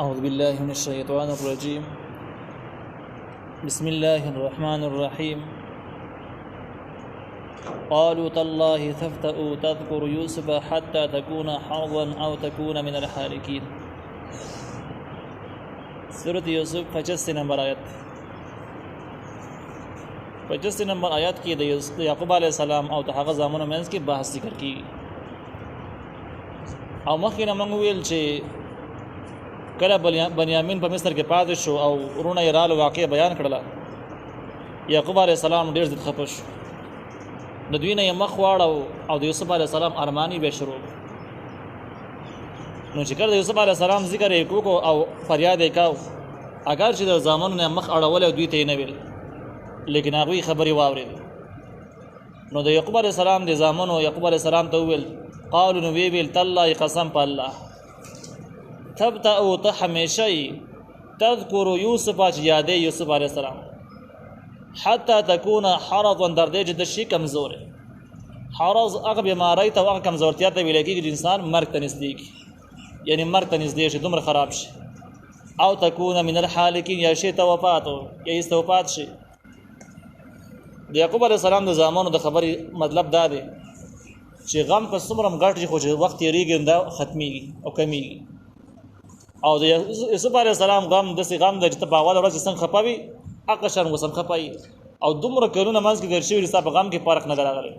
أعوذ بالله من الشيطان الرجيم. بسم الله الرحمن الرحيم. قالوا تالله تفتأ تذكر يوسف حتى تكون حرضا أو تكون من الحالكين. سورة یوسف 85 نمبر آیت. 85 نمبر آیات کې د یعقوب علیه السلام او د هغه زامنو منځ کې بحث ذکر کیږي. او مخکې نه موږ ویل چې کله بنیامین په مصر کې پاتې شو او ورونه یې رالو واقع بیان کړله، یعقوب علیه السلام ډېر زیات خفه شو. د دوی نه یې مخ واړو او د یوسف علیه السلام ارمانی به شروع. نو چې کله د یوسف علیه السلام ذکر یې کوکو او فریاد یې کاو، اگر چې د زامنو نه مخ اړول او دوی ته یې نه ویل، لیکن هغوی خبرې واورېد. نو د یعقوب علیه السلام د زامنو یعقوب علیه السلام ته وویل، قالو نو وی ویل تالله قسم په الله، تبتأ ته همیشه تذکر یوسف چې یادې یوسف علیه السلام حتی تکون حرضا در دې چې د شي کمزور. حرض هغه بیماری ته هغه کمزورتیا ته ویل کېږي چې انسان مرګ ته نږدې کړي، یعنی مرګ ته نږدې شي، دومره خراب شي. او تکون من الحالکین، یا شي ته وفات یا ایسته وفات شي. د یعقوب علیه السلام د زامنو د خبرې مطلب دا دی چې غم په څومره غټ شي خو چې وخت تېرېږي دا ختمیږي او کمیږي. او د یوسف علیه السلام غم داسې غم دی چې ته په اوله ورځ څنګه خفه وي هغه شان اوس هم خفه وي، او دومره کلونه منځ کې تېر شوي چې ستا په غم کې فرق نه دی راغلی.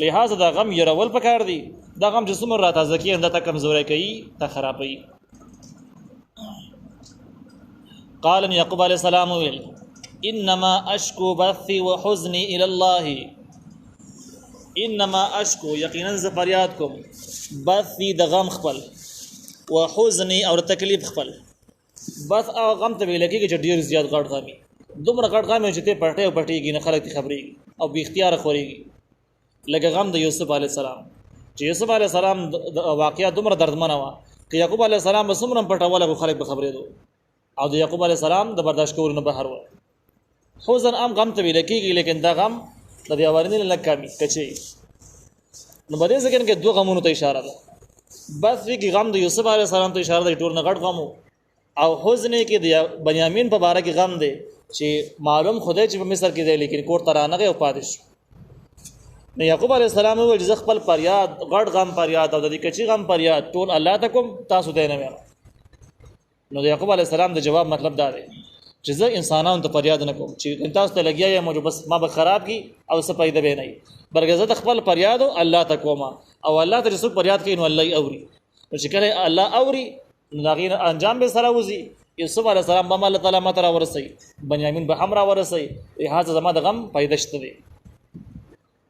لہذا دا غم یرول پکار دی. دا غم چې څومره را تازه کېږي دا ته کمزوری کوي، ته خرابوي. قال یعقوب علیه السلام ویل انما اشکو بثی وحزنی الی الله، انما اشکو یقینا زه فریاد کوم، بثی د غم خپل، وحزنی او تکلیف خپل. بس او غم ته ویل کېږي چې ډېر زیات غټ غمي، دومره غټ غم چې ته پټې او پټېږي نه خلک ته خبرېږي او بې اختیاره خورېږي. لکه غم د یوسف علیه السلام چې یوسف علیه السلام د واقعه دومره دردمنه وه که یعقوب علیه السلام به څومره پټوله خو خلک به خبرېدو، او د یعقوب علیه السلام د برداشت کولو نه بهر وه. حزن هم غم ته ویل کېږي، لیکن دا غم د دې اورېدنې نه لږ کمي کچې. نو په دې ځکه کې دوه غمونو ته اشاره ده. بس وی کې غم د یوسف علیه السلام ته اشاره ده، ټول نه غټ غم، او حزن کې د بنیامین په باره کې غم دی چې معلوم خدای چې په مصر کې دی لیکن کور ته رانغی او پاتې شو. نو یعقوب علیه السلام وویل چې زه خپل فریاد غټ غم فریاد او د دې کچي غم فریاد ټول الله ته کوم، تاسو ته نه وایم. نو د یعقوب علیه السلام د جواب مطلب دا دی چې زه انسانانو ته فریاد نه کوم چې تاسو ته لګیا یم او بس ما به خراب کی او څه پیدا به نه وي، بلکې زه د خپل فریاد الله ته کوم، او الله ته څوک فریاد کوي نو الله یې اوري. نو چې کله الله اوري نو هغې انجام به سره وځي. یوسف علیه السلام به الله تعالی ماته راورسوي، بنیامین به هم راورسوي. لهذا زما د غم پیدا شته دی.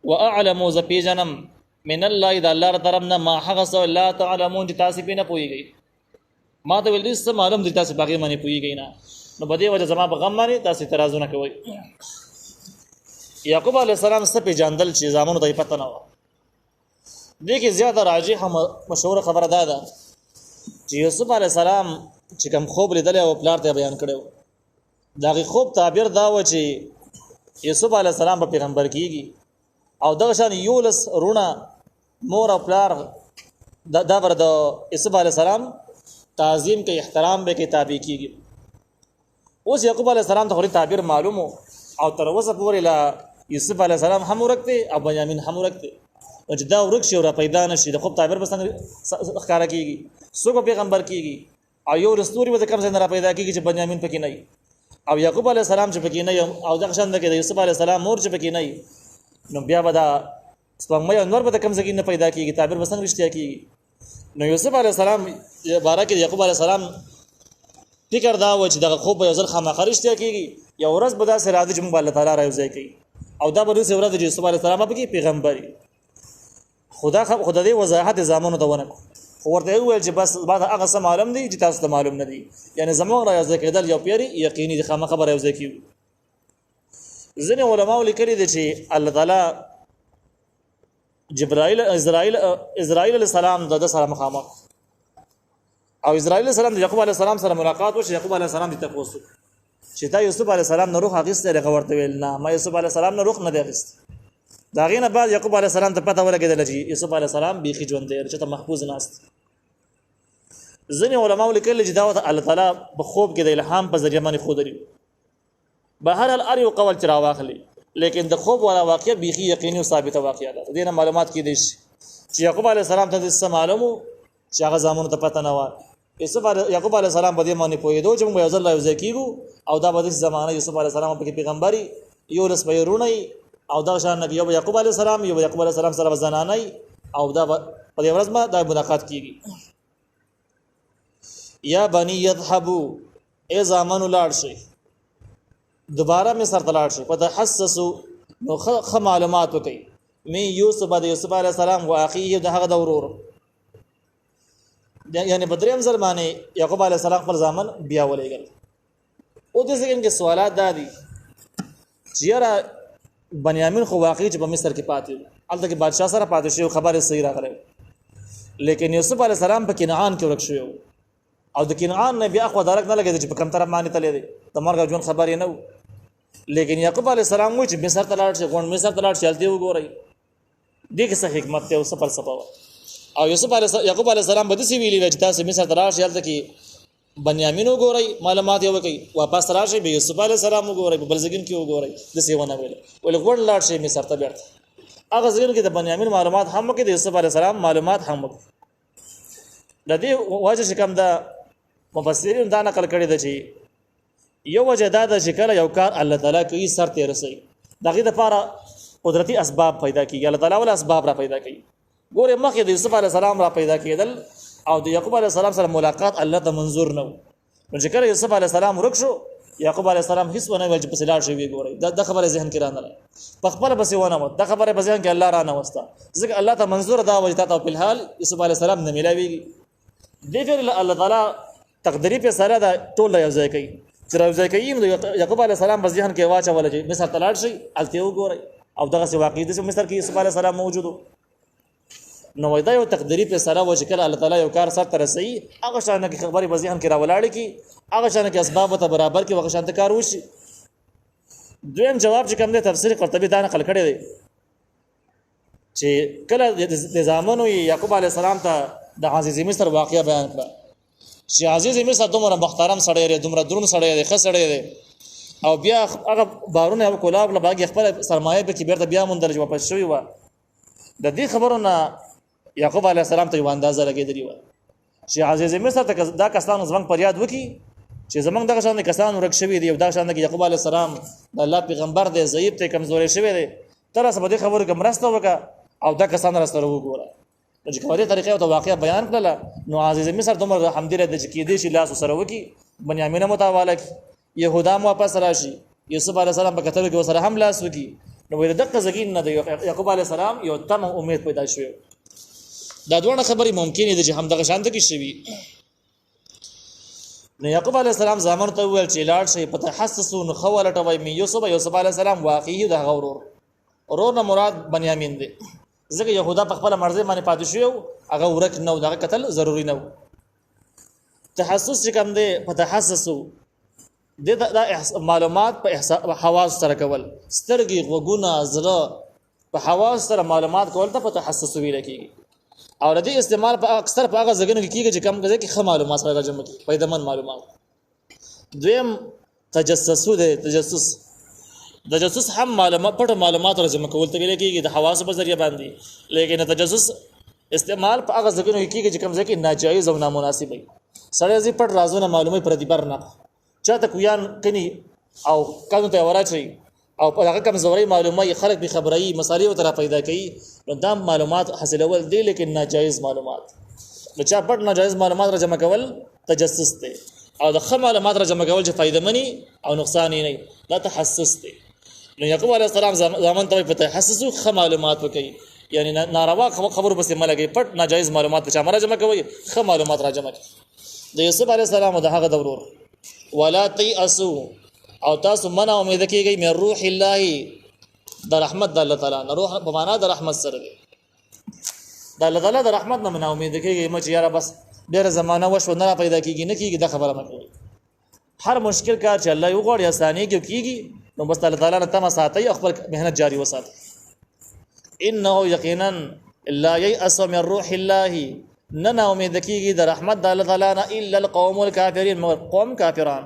واعلم زه پیژنم من الله د الله له طرف نه ما هغه څه لا تعلمون چې تاسې پرې نه پوهېږئ. ما ته ویل دي څه معلوم دي تاسې په هغې باندې پوهېږئ نه، نو په دې وجه زما په غم باندې تاسې اعتراضونه کوئ. یعقوب علیه السلام څه پېژندل چې زامنو ته یې پته نه وه. دې کې زیاته راجحه مشهوره خبره دا ده چې یوسف علیه السلام چې کوم خوب لیدلی او پلار ته بیان کړی و، د هغې خوب تعبیر دا و چې یوسف علیه السلام به پیغمبر کېږي او دغه شان 11 رونه مور او پلار دا بر د یوسف علیه السلام تعظیم کوي، احترام به کوي، تابع کېږي. اوس یعقوب علیه السلام ته خو تعبیر معلوم او تر اوسه پورې لا یوسف علیه السلام هم ورک دی او بنیامین هم ورک دی. چې دا ورک شي او را پیدا نه شي د خوب تعبیر به څنګه ښکاره کېږي، څوک به پیغمبر کېږي، او یو ستوري به د کوم ځای نه را پیدا کېږي چې بنیامین پکې نه وي، او یعقوب علیه السلام چې پکې نه وي، او دغه شان ده کې د یوسف علیه السلام مور چې پکې نه وي، نو بیا به دا سپوږمۍ او نور به د کوم ځای نه پیدا کېږي، تعبیر به څنګه رښتیا کېږي. نو یوسف علیه السلام باره کې د یعقوب علیه السلام فکر دا و چې دغه خوب به یو ځل خامخا رښتیا کېږي، یو ورځ به داسې راځي چې موږ به الله تعالی را یوځای کوي، او دا به داسې ورځ چې یوسف علیه السلام پکې پیغمبر وي. خدا د دې وضاحت زامنو ته ونه کړو، خو ورته یې وویل چې بس ما ته هغه څه معلوم دي چې تاسو ته معلوم نه دي، یعنې زموږ را یوځای کېدل یو پیری یقیني دي، خامخا به را یوځای کېږو. ځینې علماو لیکلي دي چې الله تعالی اسرائیل علیه السلام د سره مخامخ، او اسرائیل علیه السلام د یعقوب علیه السلام سره ملاقات وشي. یعقوب علیه السلام دې تپوس وکړو چې تا یوسف علیه السلام نه روح اخیستی؟ هغه ورته ویل نه، ما یوسف علیه السلام نه روح نه دی اخیستی. د هغې نه بعد یعقوب علیه السلام ته پته ولګېدله چې یوسف علیه السلام بیخي ژوندی دی، چې ته محفوظ ناست. ځینې علماء لیکلي چې دا الله تعالی په خوب کې د الهام په ذریعہ باندې خودري بهر الار یو قول چې راواخلي لیکن د خوب ولا واقعیت بيخي یقیني او ثابته واقعیت ده دینه معلومات کې دي چې یعقوب علی السلام ته څه معلومو چې هغه زمونږ ته پته نه و یعقوب علی السلام په دې باندې پوهېدو چې موږ یو ځل یو ځای کېږو او دا به د زمانه یوسف علی السلام په پیغمبري یو لس بیرونه او دا شان نبی یعقوب علی السلام یو یعقوب علی السلام سره زنانه او دا په دې ورځ ما دا ملاقات کیږي یا بني يذهبوا ای زامن لاړ شي دوباره می سره لاړ شي فتحسسوا نو خ معلومات وکي می یوسف د یوسف علی السلام او اخیه د هغه د ورور یعنی بدریم زمانه یعقوب علی السلام خپل زامن بیا ولېګل او د څنګه کې سوالات دادي چیرې بنیامین خو واقعي چې په مصر کې پاتې الته کې بادشاہ سره پاتې شو خبره صحیح راغله لیکن یوسف علی السلام په کنعان کې ورک شو او د کنعان نه بیا خو درک نه لګید چې په کوم طرف باندې تللی دی د مرګ ژوند خبرې نه لیکن یعقوب علی السلام وایي چې مصر ته لاړ شي غون مصر ته لاړ شي الته وګورئ دې کې څه حکمت ته او څه فلسفه او یعقوب علی السلام به دې ویلي چې تاسو مصر ته لاړ شي الته کې بنیامین وګورئ معلومات یې وکړي واپس راشي به یوسف علی السلام وګورئ په بلزګین کې وګورئ د سیونه ویل ول غون لاړ شي مصر ته بیرته هغه ځین کې د بنیامین معلومات هم کې د یوسف علی السلام معلومات هم د دې وجه شکم دا مفسرین دا نقل کړي د چې یو وجه دا د شکل یو کار الله تعالی کوي سر ته رسي دغه د لپاره قدرتي اسباب پیدا کیږي الله تعالی ول اسباب را پیدا کوي ګوره مخکې د یوسف علی السلام را پیدا کېدل او د یعقوب علی السلام سره ملاقات الله ته منظور نه نو چې کله یوسف علی السلام ورک شو یعقوب علی السلام هیڅ ونه وجه په سلاړ شي وی ګوره دا خبره ذهن کې رانه په خپل بس ونه و دا خبره په ذهن کې الله را نه وستا ځکه الله ته منظور دا وجه ته په الحال یوسف علی السلام نه ملاويږي دغه الله تعالی تقدیری په سره دا ټول یو ځای کوي چې راځي کوي نو یعقوب علی السلام په ذهن کې واچول چې مصر تلاړ شي الته وګورئ او دغه څه واقعي د مصر کې یوسف علی السلام موجودو نو دا یو تقدیری په سره و چې کله الله تعالی یو کار سره ترسي هغه شان کې خبري په ذهن کې راولاړ کی هغه شان کې اسباب ته برابر کې وغه شان ته کار وشي دویم جواب چې کوم د تفسیر قرطبي دا نقل کړی دی چې کله د زامنو یعقوب علی السلام ته د عزیز مصر واقعیا بیان کړه چې عزیز مصر دومره محترم سړی دی دومره درون سړی دی ښه سړی دی او بیا هغه بارونه او کلاب له باغ خپل سرمایه به کې بیرته بیا مونږ درجه واپس شوی و د دې خبرونه یعقوب علی السلام ته یو اندازه لګېدلی و چې عزیز مصر ته دا کسان زمنګ پر یاد وکي چې زمنګ دغه شان کسان ورک شوی دی او دا شان کې یعقوب علی السلام د الله پیغمبر دی ضعیف ته کمزوري شوی دی تر اوسه به خبرو کوم راسته وکا او دا کسان راستره وګوره چې کومه طریقې او واقعیا بیان کړل نو عزیز مصر دومره حمدله د چې کې دې شي لاس سره وکي بنیامین متوالک يهودا مو واپس راشي یوسف علی السلام په کتل کې سره هم لاس وکي نو د دقه زګین نه د یعقوب علی السلام یو تم امید پیدا شوی دا دوه خبرې ممکن دي چې هم دغه شانت کې شوی نو یعقوب علی السلام زامن ته ویل چې لاړ شي په تحسسو نو خولټوي می یوسف علی السلام واقعي د غورور نه مراد بنیامین دی ځکه یهودا په خپل مرزه باندې پاتې شو هغه ورک نو دغه قتل ضروری نه تحسس چې کوم دی په تحسسو د معلومات په حواس سره کول سترګې غوګونه زړه په حواس سره معلومات کول ته په تحسس ویل کېږي او د دې استعمال په اکثر په هغه ځګنو کې کېږي چې کم غږی کې خه معلومات سره راځم کې پیدامن معلومات دویم تجسس د تجسس هم پټ معلومات راځم کول ته ویل کېږي د حواس په ذریعہ باندې لیکن تجسس استعمال په هغه ځګنو کې کېږي چې کم ځکه ناجایز او نامناسب وي سره زی پټ رازونه معلومه پر دې بر نه چاته کویان کني او کله ته ورچي او په هغه کمزوري معلومه خلک به خبري مسالې او تر پیدا کوي نو دا معلومات حاصلول دي لیکن ناجایز معلومات نو چا پټ ناجایز معلومات را جمع کول تجسس دی او د خه معلومات را جمع کول چې فائدہ مني او نقصان نه دا تحسس دی نو یعقوب علیه السلام زمان ته په تحسس خه معلومات وکي یعنی ناروا خبرو بس ملګي پټ ناجایز معلومات چې را جمع کوي خه معلومات را جمع د یوسف علیه السلام د هغه دورور ولا تيأسوا او تاسو منع امید کیږئ مې روح الله د رحمت د الله تعالی نه روح په معنا د رحمت سره دی د الله تعالی د رحمت نه منع امید کیږئ چې یاره بس ډېر زمانہ وشو نه پیدا کیږي نه کیږي د خبره مکوئ هر مشکل کار چې الله یو غوړ آسانی کیږي نو بس الله تعالی نه تم ساتي خپل مهنت جاری وساتي انه یقینا لا ييأس من روح الله نه نا امید کیږي د رحمت د الله تعالی نه الا القوم الكافرین، مگر قوم کافران.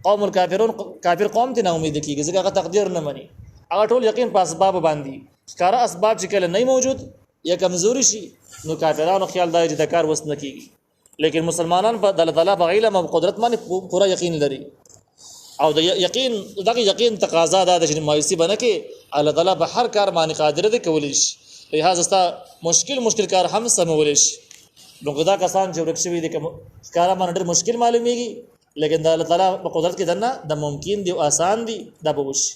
قوم الكافرون کافر قوم ته نه امید کیږي ځکه هغه تقدیر نه مني. هغه ټول یقین په اسباب باندې ښکارا اسباب چې کله نه موجود یا کمزوري شي نو کافرانو خیال دی چې د کار وس نه کیږي. لیکن مسلمانان په الله تعالی په علم او قدرت باندې پورا یقین لري او د یقین دغه یقین تقاضا ده چې مایوسی بنه کې الله تعالی په هر کار باندې قادر دی کولی شي. لہذا استا مشکل کار هم سمول شي. نو دا کسان چې ورکشوي دي کوم کار باندې ډېر مشکل معلومیږي لیکن د الله تعالی په قدرت کې دنه د ممکن دی او آسان دی دا به وشي.